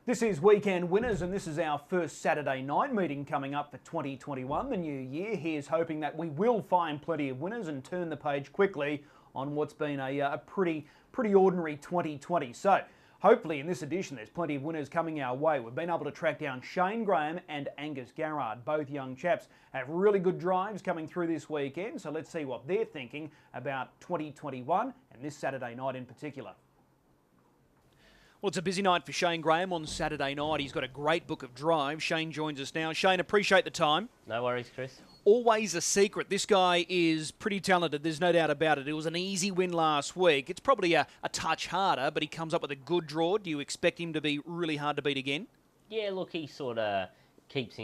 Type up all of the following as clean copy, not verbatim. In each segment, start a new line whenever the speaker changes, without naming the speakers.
This is Weekend Winners, and this is our first Saturday night meeting coming up for 2021, the new year. Here's hoping that we will find plenty of winners and turn the page quickly on what's been a pretty ordinary 2020. So, hopefully in this edition there's plenty of winners coming our way. We've been able to track down Shane Graham and Angus Garrard. Both young chaps have really good drives coming through this weekend, so let's see what they're thinking about 2021 and this Saturday night in particular. Well, it's a busy night for Shane Graham on Saturday night. He's got a great book of drives. Shane joins us now. Shane, appreciate the time.
No worries, Chris.
Always a secret. This guy is pretty talented. There's no doubt about it. It was an easy win last week. It's probably a touch harder, but he comes up with a good draw. Do you expect him to be really hard to beat again?
Yeah, look, he sort of keeps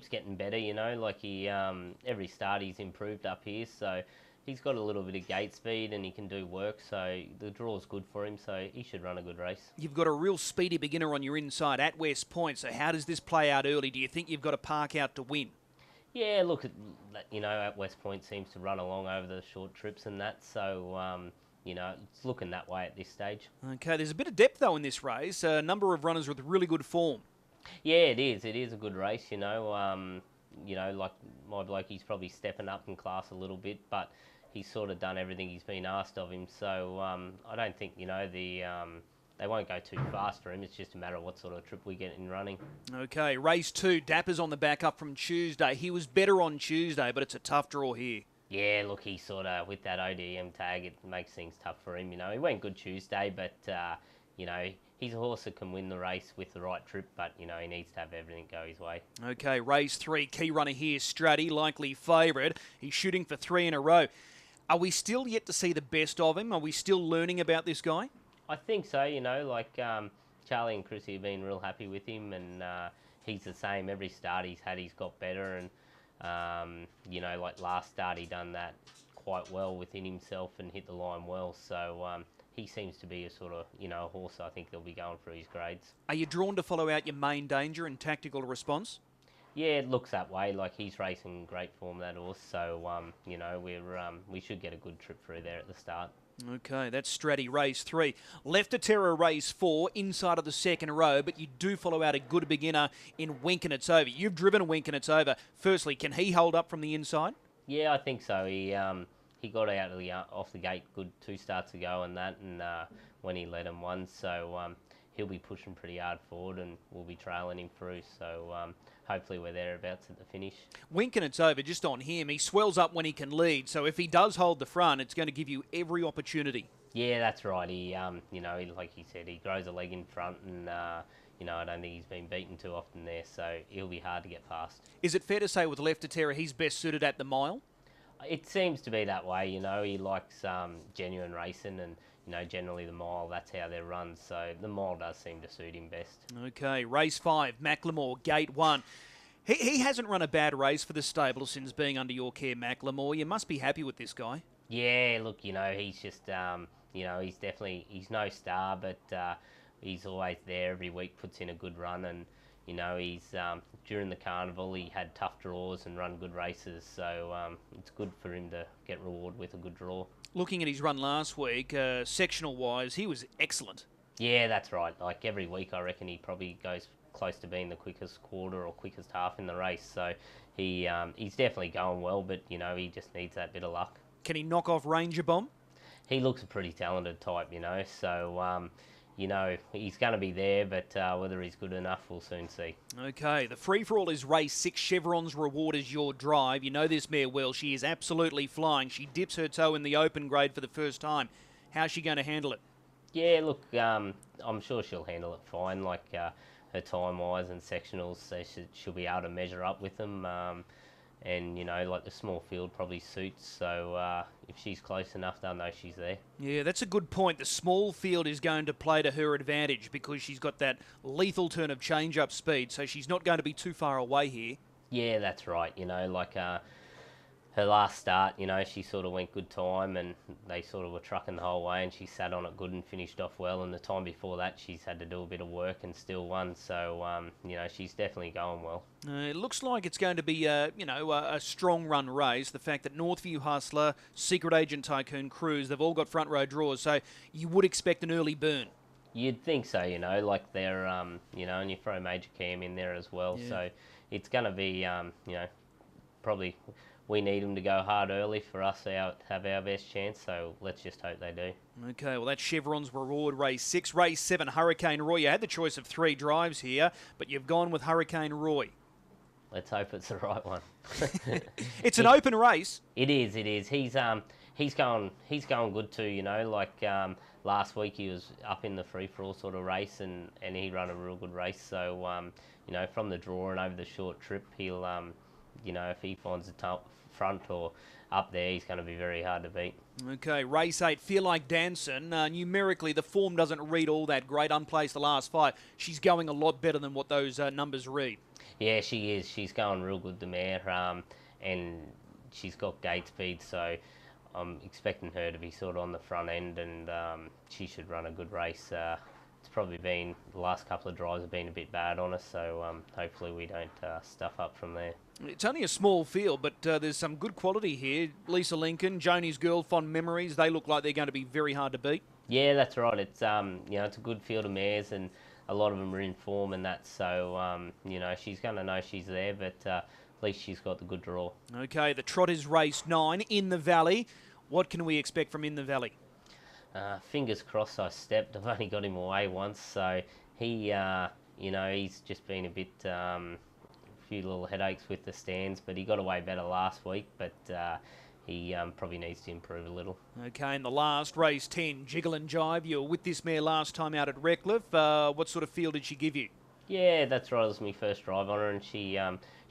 getting better, you know. Like he every start he's improved up here, so he's got a little bit of gate speed and he can do work, so the draw's good for him, so he should run a good race. You've got a real speedy beginner on your inside at West Point, so how does this play out early? Do you think you've got to park out to win? Yeah, look, you know, at West Point seems to run along over the short trips and that, so, you know, it's looking that way at this stage. Okay, there's a bit of depth, though, in this race. A number of runners with really good form. Yeah, it is. It is a good race, you know. Like my bloke, he's probably stepping up in class a little bit, but he's sort of done everything he's been asked of him, so I don't think, you know, they won't go too fast for him. It's just a matter of what sort of trip we get in running. Okay, race 2, Dapper's on the back up from Tuesday. He was better on Tuesday, but it's a tough draw here. Yeah, look, he sort of, with that ODM tag, it makes things tough for him, you know. He went good Tuesday, but, you know, he's a horse that can win the race with the right trip, but, you know, he needs to have everything go his way. Okay, race 3, key runner here, Stratty, likely favourite. He's shooting for 3 in a row. Are we still yet to see the best of him? Are we still learning about this guy? I think so, you know, like Charlie and Chrissy have been real happy with him, and he's the same. Every start he's had, he's got better, and, you know, like last start he done that quite well within himself and hit the line well, so he seems to be a sort of, you know, a horse I think they'll be going through his grades. Are you drawn to follow out your main danger and tactical response? Yeah, it looks that way. Like he's racing great form, that horse. So, you know, we should get a good trip through there at the start. Okay, that's Stratty, race 3. Left to Terror, race 4, inside of the second row, but you do follow out a good beginner in Wink and It's Over. You've driven a Wink and It's Over. Firstly, can he hold up from the inside? Yeah, I think so. He got out of off the gate good 2 starts ago and that, and when he led him one, so he'll be pushing pretty hard forward and we'll be trailing him through, so hopefully we're thereabouts at the finish. Wink and It's Over, just on him, he swells up when he can lead, so if he does hold the front, it's going to give you every opportunity. Yeah, that's right. He, you know, like he said, he grows a leg in front, and you know, I don't think he's been beaten too often there, so he'll be hard to get past. Is it fair to say with Left to Terror he's best suited at the mile? It seems to be that way, you know. He likes genuine racing, and, you know, generally the mile, that's how they're run, so the mile does seem to suit him best. Okay, race 5, Macklemore, gate 1. He hasn't run a bad race for the stable since being under your care, Macklemore. You must be happy with this guy. Yeah, look, you know, he's just, you know, he's no star, but he's always there every week, puts in a good run, and, you know, he's during the carnival he had tough draws and run good races, so it's good for him to get reward with a good draw. Looking at his run last week, sectional wise, he was excellent. Yeah, that's right. Like every week, I reckon he probably goes close to being the quickest quarter or quickest half in the race. So he's definitely going well, but you know, he just needs that bit of luck. Can he knock off Ranger Bomb? He looks a pretty talented type, you know. So you know, he's going to be there, but whether he's good enough, we'll soon see. Okay, the free-for-all is race 6. Chevron's Reward is your drive. You know this mare well. She is absolutely flying. She dips her toe in the open grade for the first time. How's she going to handle it? Yeah, look, I'm sure she'll handle it fine. Like her time-wise and sectionals, so she'll be able to measure up with them. And, you know, like the small field probably suits, so if she's close enough, they'll know she's there. Yeah, that's a good point. The small field is going to play to her advantage because she's got that lethal turn of change-up speed, so she's not going to be too far away here. Yeah, that's right. You know, like her last start, you know, she sort of went good time and they sort of were trucking the whole way and she sat on it good and finished off well. And the time before that, she's had to do a bit of work and still won. So, you know, she's definitely going well. It looks like it's going to be, you know, a strong run race. The fact that Northview Hustler, Secret Agent Tycoon Cruise, they've all got front row draws. So you would expect an early burn. You'd think so, like they're, and you throw Major Cam in there as well.
Yeah.
So it's going to be, probably we need them to go hard early for us to have our best chance. So let's just hope they do.
Okay, well, that's Chevron's Reward, race 6. Race 7, Hurricane Roy. You had the choice of 3 drives here, but you've gone with Hurricane Roy.
Let's hope it's the right one.
It's an open race.
It is. He's going good too. Last week he was up in the free-for-all sort of race, and he ran a real good race. So from the draw and over the short trip, he'll if he finds the top front or up there, he's going to be very hard to beat.
Okay, race 8, Feel Like Dancing. Numerically, the form doesn't read all that great. Unplaced the last 5. She's going a lot better than what those numbers read.
Yeah, she is. She's going real good, the mare, and she's got gate speed, so I'm expecting her to be sort of on the front end, and she should run a good race. It's probably been, the last couple of drives have been a bit bad on us, so hopefully we don't stuff up from there.
It's only a small field, but there's some good quality here. Lisa Lincoln, Joni's Girl, Fond Memories, they look like they're going to be very hard to beat.
Yeah, that's right. It's it's a good field of mares, and a lot of them are in form and that, so she's going to know she's there, but at least she's got the good draw.
Okay, the trot is race 9, In the Valley. What can we expect from In the Valley?
Fingers crossed I stepped. I've only got him away once, so he, he's just been a bit, few little headaches with the stands, but he got away better last week, but he probably needs to improve a little. Okay,
and the last, race 10, Jiggle and Jive. You were with this mare last time out at Redcliffe. What sort of feel did she give you?
Yeah, that's right. It was my first drive on her, and she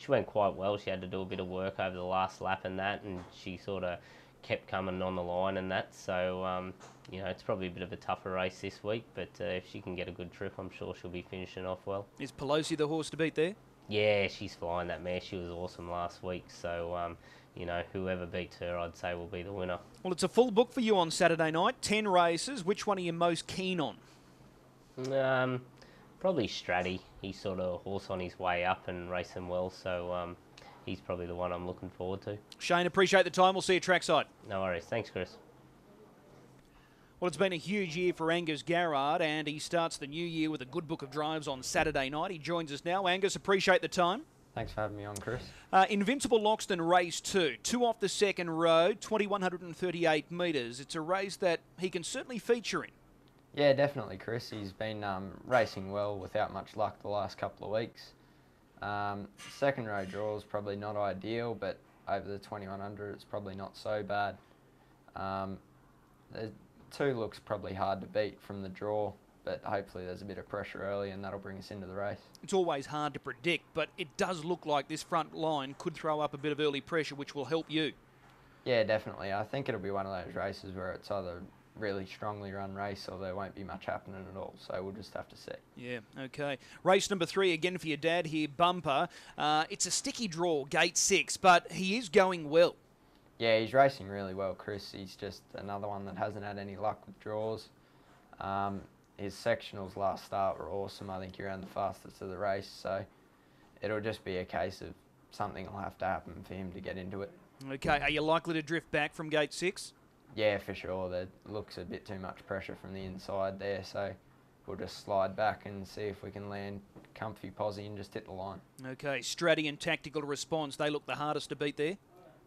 went quite well. She had to do a bit of work over the last lap and that, and she sort of kept coming on the line and that. So, it's probably a bit of a tougher race this week, but if she can get a good trip, I'm sure she'll be finishing off well.
Is Pelosi the horse to beat there?
Yeah, she's flying, that mare. She was awesome last week, so whoever beats her, I'd say, will be the winner.
Well, it's a full book for you on Saturday night. 10 races. Which one are you most keen on?
Probably Stratty. He's sort of a horse on his way up and racing well, so he's probably the one I'm looking forward to.
Shane, appreciate the time. We'll see you trackside.
No worries. Thanks, Chris.
Well, it's been a huge year for Angus Garrard, and he starts the new year with a good book of drives on Saturday night. He joins us now. Angus, appreciate the time.
Thanks for having me on, Chris.
Invincible Loxton race 2. 2 off the second road, 2,138 metres. It's a race that he can certainly feature in.
Yeah, definitely, Chris. He's been racing well without much luck the last couple of weeks. Second row draw is probably not ideal, but over the 2,100 it's probably not so bad. The 2 looks probably hard to beat from the draw, but hopefully there's a bit of pressure early and that'll bring us into the race.
It's always hard to predict, but it does look like this front line could throw up a bit of early pressure, which will help you.
Yeah, definitely. I think it'll be one of those races where it's either really strongly run race or there won't be much happening at all, so we'll just have to see.
Yeah, okay. Race number 3 again for your dad here, Bumper. It's a sticky draw, gate 6, but he is going well.
Yeah, he's racing really well, Chris. He's just another one that hasn't had any luck with draws. His sectionals last start were awesome. I think he ran the fastest of the race, so it'll just be a case of something will have to happen for him to get into it.
Okay, are you likely to drift back from gate 6?
Yeah, for sure. There looks a bit too much pressure from the inside there, so we'll just slide back and see if we can land comfy posse and just hit the line.
Okay, Stratty and Tactical Response, they look the hardest to beat there?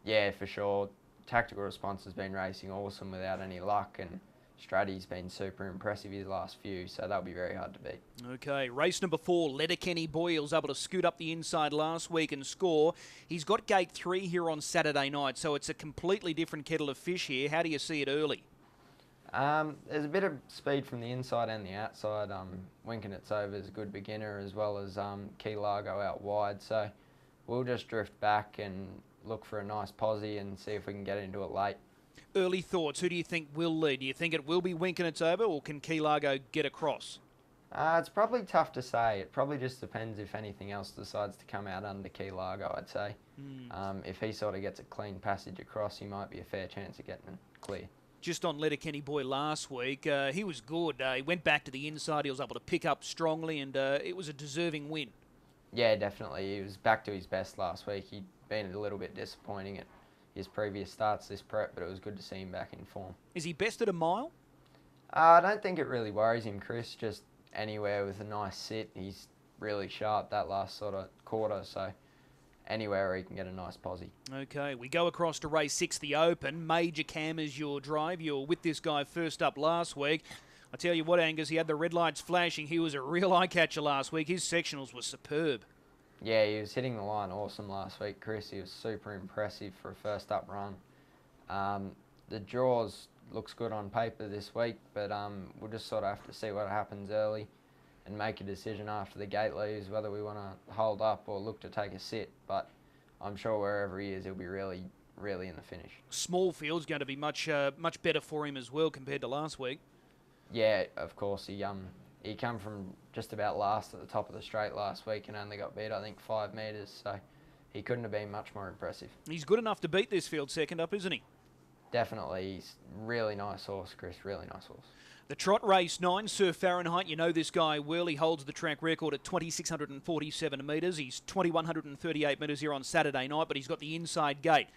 Yeah, for sure. Tactical Response has been racing awesome without any luck, and Stratty's been super impressive his last few, so that'll be very hard to beat.
Okay, race number 4, Letterkenny Boy was able to scoot up the inside last week and score. He's got gate 3 here on Saturday night, so it's a completely different kettle of fish here. How do you see it early?
There's a bit of speed from the inside and the outside. Winking It's Over is a good beginner, as well as Key Largo out wide, so we'll just drift back and look for a nice posse and see if we can get into it late.
Early thoughts, who do you think will lead? Do you think it will be Winking It's Over, or can Key Largo get across?
It's probably tough to say. It probably just depends if anything else decides to come out under Key Largo, I'd say. If he sort of gets a clean passage across, he might be a fair chance of getting it clear.
Just on Letterkenny Boy last week, he was good. He went back to the inside, he was able to pick up strongly, and it was a deserving win.
Yeah, definitely. He was back to his best last week. He'd been a little bit disappointing at his previous starts this prep, but it was good to see him back in form.
Is he best at a mile?
I don't think it really worries him, Chris. Just anywhere with a nice sit. He's really sharp that last sort of quarter, so anywhere where he can get a nice posse.
Okay, we go across to race 6, the Open. Major Cam is your drive. You're with this guy first up last week. I tell you what, Angus, he had the red lights flashing. He was a real eye-catcher last week. His sectionals were superb.
Yeah, he was hitting the line awesome last week, Chris. He was super impressive for a first up run. The draws looks good on paper this week, but we'll just sort of have to see what happens early and make a decision after the gate leaves whether we want to hold up or look to take a sit. But I'm sure wherever he is, he'll be really in the finish.
Small field's going to be much better for him as well compared to last week.
Yeah, of course. He came from just about last at the top of the straight last week and only got beat, I think, 5 metres. So he couldn't have been much more impressive.
He's good enough to beat this field second up, isn't he?
Definitely. He's really nice horse, Chris. Really nice horse.
The trot race 9, Sir Fahrenheit. You know this guy well. He holds the track record at 2,647 metres. He's 2,138 metres here on Saturday night, but he's got the inside gate.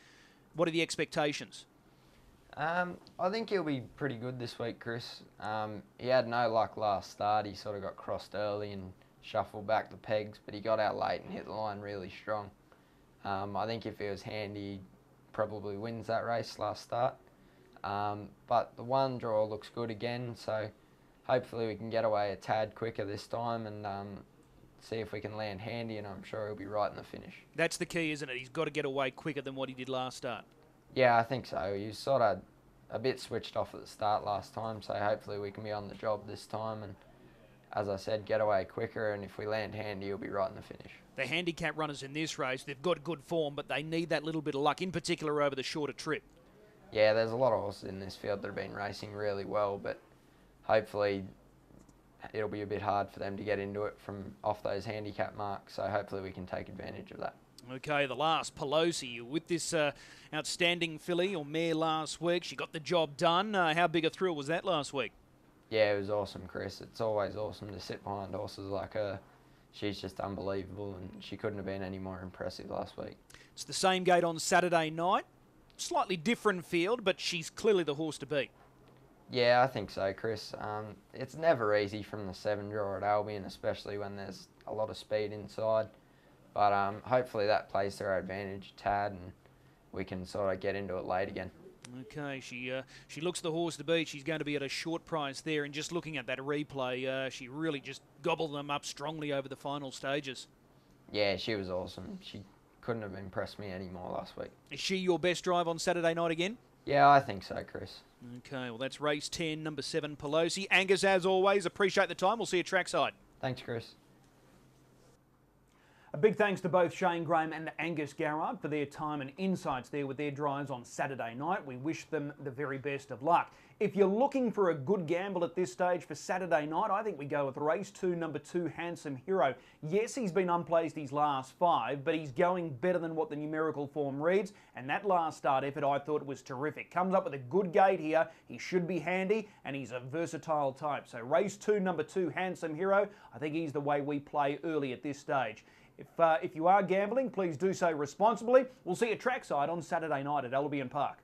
What are the expectations?
I think he'll be pretty good this week, Chris. He had no luck last start. He sort of got crossed early and shuffled back the pegs, but he got out late and hit the line really strong. I think if he was handy, he probably wins that race last start. But the one draw looks good again, so hopefully we can get away a tad quicker this time and see if we can land handy, and I'm sure he'll be right in the finish.
That's the key, isn't it? He's got to get away quicker than what he did last start.
Yeah, I think so. He was sort of a bit switched off at the start last time, so hopefully we can be on the job this time and, as I said, get away quicker, and if we land handy, he'll be right in the finish.
The handicap runners in this race, they've got good form, but they need that little bit of luck, in particular over the shorter trip.
Yeah, there's a lot of horses in this field that have been racing really well, but hopefully it'll be a bit hard for them to get into it from off those handicap marks, so hopefully we can take advantage of that.
Okay, the last, Pelosi, with this outstanding filly or mare last week. She got the job done. How big a thrill was that last week?
Yeah, it was awesome, Chris. It's always awesome to sit behind horses like her. She's just unbelievable, and she couldn't have been any more impressive last week. It's
the same gate on Saturday night. Slightly different field, but she's clearly the horse to beat.
Yeah, I think so, Chris. It's never easy from the 7 draw at Albion, especially when there's a lot of speed inside. But hopefully that plays to our advantage, tad, and we can sort of get into it late again.
Okay, she looks the horse to beat. She's going to be at a short price there, and just looking at that replay, she really just gobbled them up strongly over the final stages.
Yeah, she was awesome. She couldn't have impressed me any more last week.
Is she your best drive on Saturday night again?
Yeah, I think so, Chris.
Okay, well, that's race 10, number 7, Pelosi. Angus, as always, appreciate the time. We'll see you trackside.
Thanks, Chris.
A big thanks to both Shane Graham and Angus Garrard for their time and insights there with their drives on Saturday night. We wish them the very best of luck. If you're looking for a good gamble at this stage for Saturday night, I think we go with race 2, number 2, Handsome Hero. Yes, he's been unplaced his last 5, but he's going better than what the numerical form reads, and that last start effort I thought was terrific. Comes up with a good gate here, he should be handy, and he's a versatile type. So race 2, number 2, Handsome Hero, I think he's the way we play early at this stage. If you are gambling, please do so responsibly. We'll see you trackside on Saturday night at Albion Park.